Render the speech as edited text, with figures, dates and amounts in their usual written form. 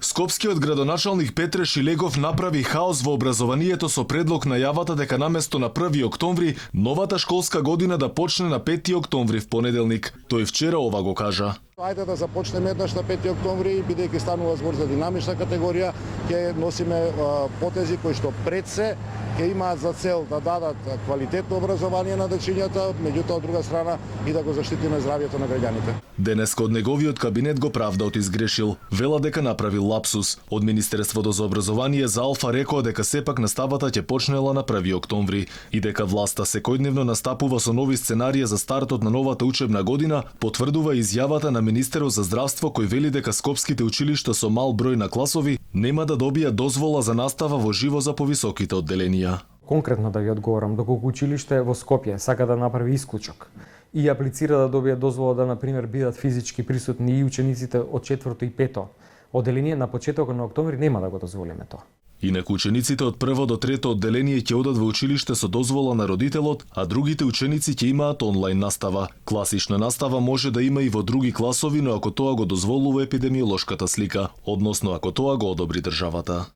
Скопскиот градоначалник Петре Шилегов направи хаос во образованието со предлог најавата дека наместо на 1 октомври, новата школска година да почне на 5 октомври в понеделник. Тој вчера ова го кажа. Ајде да започнеме еднаш на 5 октомври, бидејќи станува збор за динамична категорија, ќе носиме потези кои што пред се ќе имаат за цел да дадат квалитетно образование на дечињата, меѓутоа од друга страна и да го заштитиме здравјето на граѓаните. Денеска од неговиот кабинет го правда од изгрешил. Вела дека направил лапсус. Од Министерството за образование за Алфа рекоа дека сепак наставата ќе почнела на 1 октомври и дека власта секојдневно настапува со нови сценарија за стартот на новата учебна година, потврдува изјавата на министерот за здравство кој вели дека скопските училишта со мал број на класови нема да добијат дозвола за настава во живо за повисоките одделенија. Конкретно да ви одговорам, доколку училиште во Скопје сака да направи исклучок и аплицира да добие дозвола да, например, бидат физички присутни и учениците од 4 и 5 одделение на почетокот на октомври, нема да го дозволиме тоа. Инаку учениците од 1 до 3 одделение ќе одат во училиште со дозвола на родителот, а другите ученици ќе имаат онлайн настава. Класична настава може да има и во други класови, но ако тоа го дозволува епидемиолошката слика, односно ако тоа го одобри државата.